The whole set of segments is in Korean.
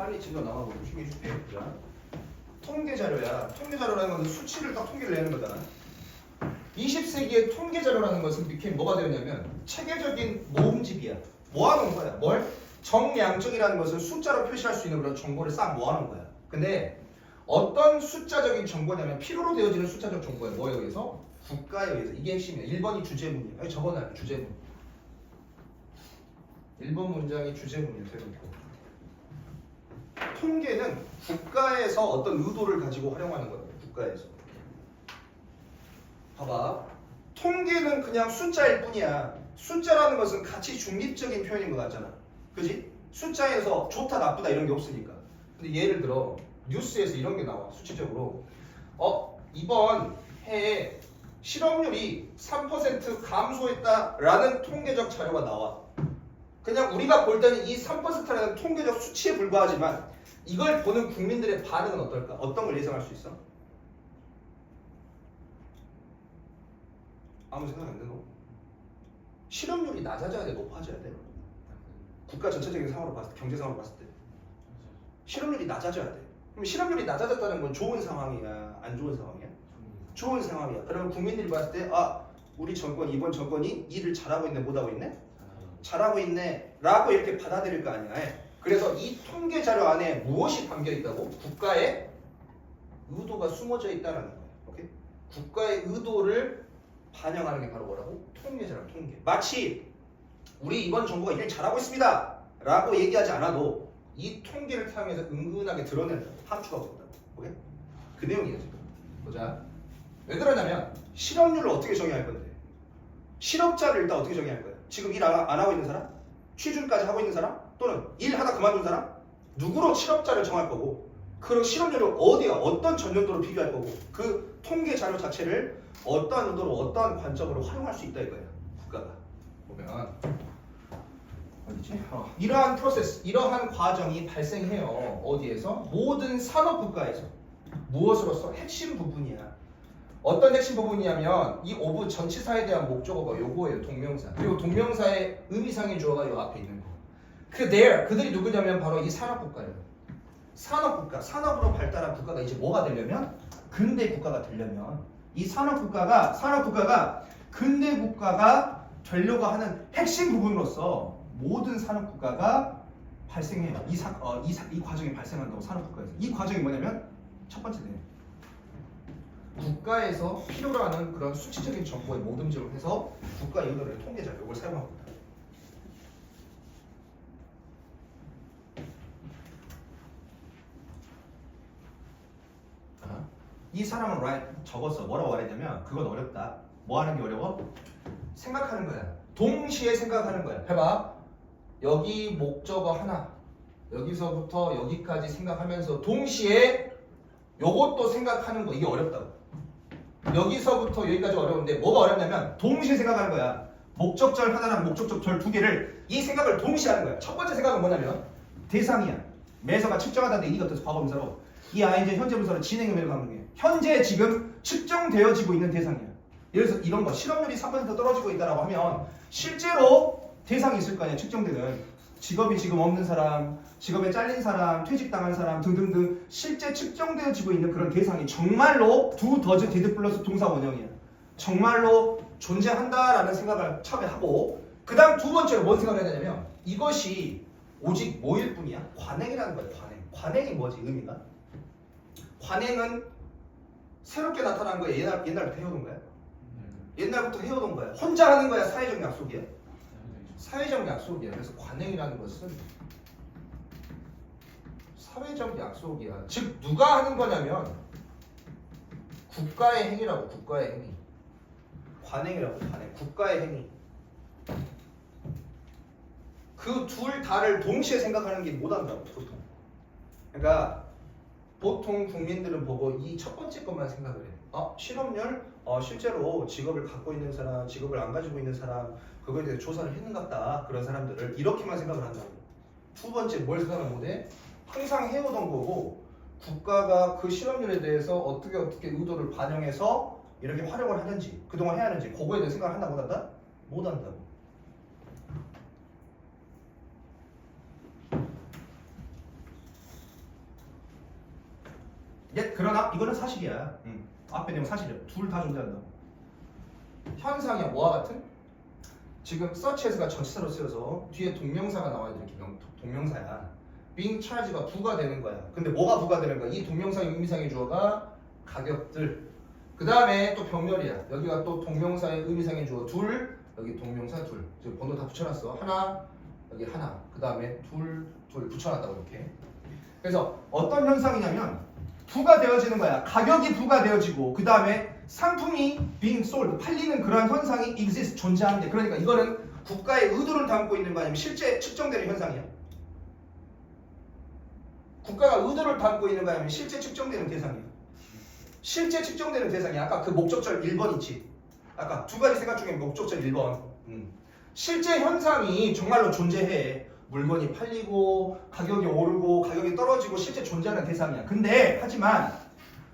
빨리 질러 나가고 조심히 해줄게. 자, 통계 자료야. 통계 자료라는 것은 수치를 딱 통계를 내는 거잖아. 20세기의 통계 자료라는 것은 became 뭐가 되었냐면 체계적인 모음집이야. 모아놓은 거야. 뭘? 정량적이라는 것은 숫자로 표시할 수 있는 그런 정보를 싹 모아놓은 거야. 근데 어떤 숫자적인 정보냐면 필요로 되어지는 숫자적 정보야. 뭐에 의해서? 국가에 의해서. 이게 핵심이야. 1번이 주제문이야. 여기 적어놔요. 주제문. 1번 문장이 주제문이야. 되고 있고. 통계는 국가에서 어떤 의도를 가지고 활용하는 거예요. 국가에서. 봐봐. 통계는 그냥 숫자일 뿐이야. 숫자라는 것은 가치 중립적인 표현인 것 같잖아. 그지? 숫자에서 좋다 나쁘다 이런 게 없으니까. 근데 예를 들어 뉴스에서 이런 게 나와. 수치적으로 이번 해에 실업률이 3% 감소했다라는 통계적 자료가 나와. 그냥 우리가 볼 때는 이 3%라는 통계적 수치에 불과하지만 이걸 보는 국민들의 반응은 어떨까? 어떤 걸 예상할 수 있어? 아무 생각 안 드노? 실업률이 낮아져야 돼? 높아져야 돼? 국가 전체적인 상황으로 봤을 때, 경제 상황으로 봤을 때 실업률이 낮아져야 돼. 그럼 실업률이 낮아졌다는 건 좋은 상황이야? 안 좋은 상황이야? 좋은 상황이야. 그러면 국민들이 봤을 때 우리 정권, 이번 정권이 일을 잘하고 있네, 못하고 있네? 잘하고 있네 라고 이렇게 받아들일 거 아니야. 그래서 이 통계 자료 안에 무엇이 담겨 있다고? 국가의 의도가 숨어져 있다는 거예요. 오케이? 국가의 의도를 반영하는 게 바로 뭐라고? 통계 자료, 통계. 마치 우리 이번 정부가 일 잘하고 있습니다 라고 얘기하지 않아도 이 통계를 사용해서 은근하게 드러낸다고. 함축하고 있다고. 오케이? 그 내용이에요 지금. 보자. 왜 그러냐면 실업률을 어떻게 정의할 건데? 실업자를 일단 어떻게 정의할 거야? 지금 일 안 하고 있는 사람? 취준까지 하고 있는 사람? 또는 일하다 그만둔 사람? 누구로 실업자를 정할 거고 그 실업률을 어디와 어떤 전년도로 비교할 거고 그 통계 자료 자체를 어떠한 의도로 어떠한 관점으로 활용할 수 있다 이거야. 국가가. 보면 어디지? 이러한 프로세스, 이러한 과정이 발생해요. 어디에서? 모든 산업 국가에서. 무엇으로서? 핵심 부분이야. 어떤 핵심 부분이냐면 이 오브 전치사에 대한 목적어가 요거예요. 동명사. 그리고 동명사의 의미상의 주어가 요 앞에 있는 거. 그들이 누구냐면 바로 이 산업국가예요. 산업국가, 산업으로 발달한 국가가 이제 뭐가 되려면? 근대 국가가 되려면 이 산업국가가 근대 국가가 되려고 하는 핵심 부분으로서 모든 산업국가가 발생해요. 이 과정이 발생한다고 산업국가에서. 이 과정이 뭐냐면 첫 번째 내용. 국가에서 필요로 하는 그런 수치적인 정보의 모듬집을 해서 국가 의도를 통계 자료 이걸 사용하고 있다. 이 사람은 적었어. 뭐라고 말했냐면 그건 어렵다. 뭐 하는 게 어려워? 생각하는 거야. 동시에 생각하는 거야. 해봐. 여기 목적어 하나. 여기서부터 여기까지 생각하면서 동시에 요것도 생각하는 거. 이게 어렵다고. 여기서부터 여기까지 어려운데 뭐가 어렵냐면 동시에 생각하는 거야. 목적절 하나랑 목적절 두 개를 이 생각을 동시에 하는 거야. 첫 번째 생각은 뭐냐면 대상이야. 매서가 측정하다는데 이가 어때서 과거분사로 이 아이는 현재 분사로 진행 의미를 갖는 게 현재 지금 측정되어지고 있는 대상이야. 예를 들어서 이런 거 실업률이 3% 떨어지고 있다라고 하면 실제로 대상이 있을 거 아니야. 측정되는 직업이 지금 없는 사람, 직업에 잘린 사람, 퇴직당한 사람 등등등 실제 측정되어지고 있는 그런 대상이 정말로 두 더즈 디드 플러스 동사 원형이야. 정말로 존재한다라는 생각을 처음에 하고 그 다음 두 번째로 뭔 생각을 해야 되냐면 이것이 오직 뭐일 뿐이야? 관행이라는 거야. 관행이 뭐지? 의미가? 관행은 새롭게 나타난 거야? 옛날부터 해오던 거야? 옛날부터 해오던 거야. 혼자 하는 거야? 사회적 약속이야? 사회적 약속이야. 그래서 관행이라는 것은 사회적 약속이야. 즉 누가 하는 거냐면 국가의 행위라고. 국가의 행위. 관행이라고. 관행. 국가의 행위. 그 둘 다를 동시에 생각하는 게 못한다고 보통. 그러니까 보통 국민들은 보고 이 첫 번째 것만 생각을 해. 실업률? 실제로 직업을 갖고 있는 사람, 직업을 안 가지고 있는 사람 그거에 대해서 조사를 했는갑다. 그런 사람들을 이렇게만 생각을 한다고. 두 번째 뭘 생각을 못해? 항상 해오던 거고 국가가 그 실업률에 대해서 어떻게 의도를 반영해서 이렇게 활용을 하는지 그동안 해야 하는지 그거에 대해 생각을 한다 못한다? 못한다고. 그러나 이거는 사실이야. 앞에 내용 사실이야. 둘 다 존재한다. 현상이야. 뭐와 같은? 지금 search as가 전치사로 쓰여서 뒤에 동명사가 나와야 될 동명사야. being charge가 부가 되는 거야. 근데 뭐가 부가 되는 거야? 이 동명사의 의미상의 주어가 가격들. 그 다음에 또 병렬이야. 여기가 또 동명사의 의미상의 주어 둘, 여기 동명사 둘. 지금 번호 다 붙여놨어. 하나, 여기 하나. 그 다음에 둘 붙여놨다고 이렇게. 그래서 어떤 현상이냐면 부가 되어지는 거야. 가격이 부가 되어지고 그 다음에 상품이 being sold, 팔리는 그러한 현상이 exist, 존재하는데 그러니까 이거는 국가의 의도를 담고 있는 거 아니면 실제 측정되는 현상이야. 국가가 의도를 담고 있는 거 아니면 실제 측정되는 대상이야. 실제 측정되는 대상이 아까 그 목적절 1번 있지. 아까 두 가지 생각 중에 목적절 1번. 실제 현상이 정말로 존재해. 물건이 팔리고 가격이 오르고 가격이 떨어지고 실제 존재하는 대상이야. 근데 하지만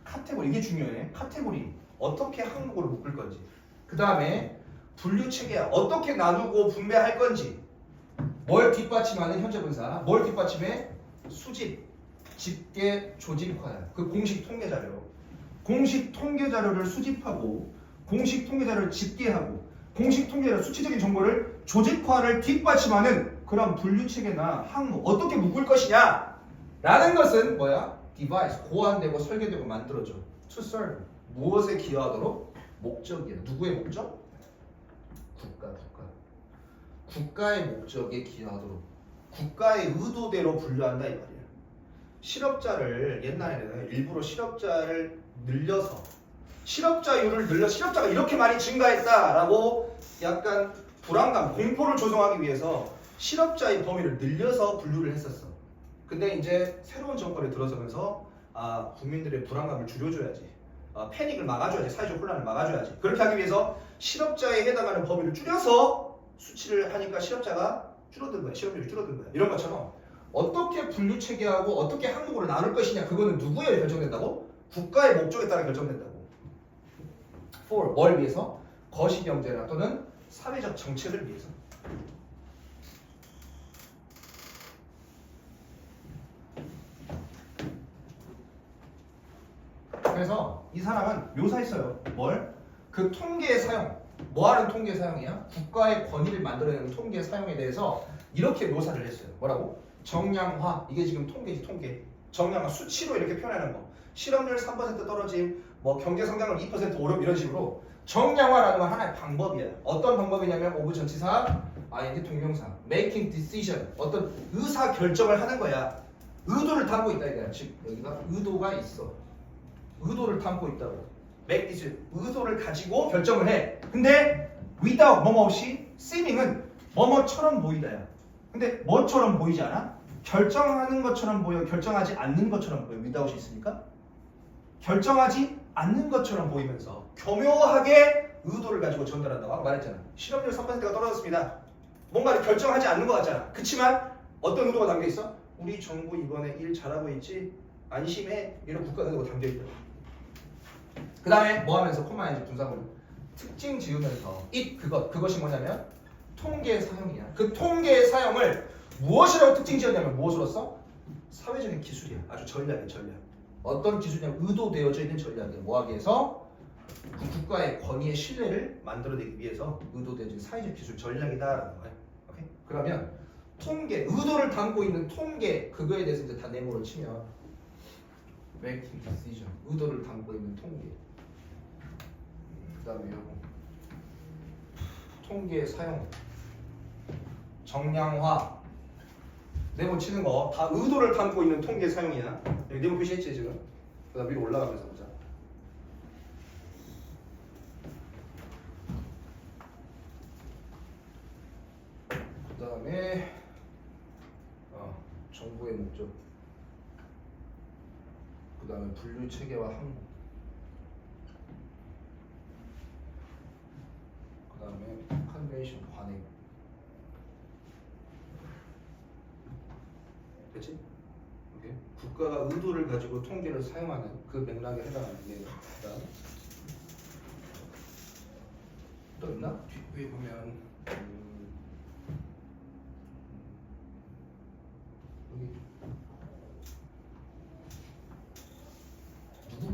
카테고리, 이게 중요해. 카테고리 어떻게 항목으로 묶을 건지, 그 다음에 분류 체계야. 어떻게 나누고 분배할 건지, 뭘 뒷받침하는 현재 분사, 뭘 뒷받침해? 수집, 집계, 조직화야. 그 공식 통계 자료. 공식 통계 자료를 수집하고 공식 통계 자료를 집계하고 공식 통계 자료 수치적인 정보를 조직화를 뒷받침하는 그런 분류 체계나 항목 어떻게 묶을 것이냐 라는 것은 뭐야? device, 고안되고 설계되고 만들어져. to serve, 무엇에 기여하도록? 목적이야. 누구의 목적? 국가의 목적에 기여하도록, 국가의 의도대로 분류한다 이 말이야. 실업자를 옛날에는 일부러 실업자를 늘려서 실업자율을 늘려 실업자가 이렇게 많이 증가했다라고 약간 불안감, 공포를 조성하기 위해서 실업자의 범위를 늘려서 분류를 했었어. 근데 이제 새로운 정권에 들어서면서 국민들의 불안감을 줄여줘야지, 패닉을 막아줘야지, 사회적 혼란을 막아줘야지. 그렇게 하기 위해서 실업자에 해당하는 범위를 줄여서 수치를 하니까 실업자가 줄어든 거야. 실업률이 줄어든 거야. 이런 것처럼 어떻게 분류 체계하고 어떻게 항목으로 나눌 것이냐, 그거는 누구에 의해 결정된다고? 국가의 목적에 따라 결정된다고. for, 뭘 위해서? 거시경제나 또는 사회적 정책을 위해서. 그래서 이 사람은 묘사했어요. 뭘? 그 통계의 사용. 뭐하는 통계 사용이야? 국가의 권위를 만들어내는 통계 사용에 대해서 이렇게 묘사를 했어요. 뭐라고? 정량화. 이게 지금 통계지, 통계. 정량화, 수치로 이렇게 표현하는 거. 실업률 3% 떨어짐, 뭐 경제 성장률 2% 오름, 이런 식으로. 정량화라는 건 하나의 방법이야. 어떤 방법이냐면 오브 전치사, ing 동명사, making decision, 어떤 의사 결정을 하는 거야. 의도를 담고 있다 이거야. 즉 여기가 의도가 있어. 의도를 담고 있다고. make decision, 의도를 가지고 결정을 해. 근데 without, 뭐뭐 없이, seeming은 뭐뭐처럼 보이다야. 근데 뭐처럼 보이지 않아? 결정하는 것처럼 보여, 결정하지 않는 것처럼 보여. without이 있으니까 결정하지 않는 것처럼 보이면서 교묘하게 의도를 가지고 전달한다고 아까 말했잖아. 실업률 3%가 떨어졌습니다. 뭔가를 결정하지 않는 것 같잖아. 그치만 어떤 의도가 담겨있어? 우리 정부 이번에 일 잘하고 있지? 안심해. 이런 국가 의도가 담겨있다. 그 다음에 뭐 하면서 코마인지 분사문 특징 지으면서 그것이 뭐냐면 통계의 사용이야. 그 통계의 사용을 무엇이라고 특징 지었냐면 무엇으로 써? 사회적인 기술이야. 아주 전략이야, 전략. 어떤 기술이냐면 의도되어져 있는 전략이야. 뭐하기 위해서? 그 국가의 권위의 신뢰를 만들어내기 위해서 의도되어진 사회적 기술 전략이다라는 거야. 오케이? 그러면 통계, 의도를 담고 있는 통계, 그거에 대해서 이제 다 네모로 치면 making decision, 의도를 담고 있는 통계. 그 다음에 통계 사용, 정량화, 네모 치는 거 다 의도를 담고 있는 통계 사용이야. 여기 네모 표시했지 지금? 그 다음 위로 올라가면서 보자. 그 다음에 정부의 목적, 그 다음에 분류 체계와 항목, 그 다음에 컨벤션 관행. 됐지? 오케이. 국가가 의도를 가지고 통계를 사용하는 그 맥락에 해당하는 게 그다음 또 있나? 뒤에 보면 여기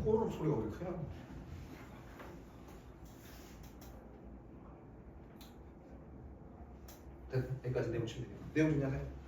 꼬르륵 소리가 왜 크냐? 됐다. 여기까지 내용 치면 돼요. 내용 정리하세요.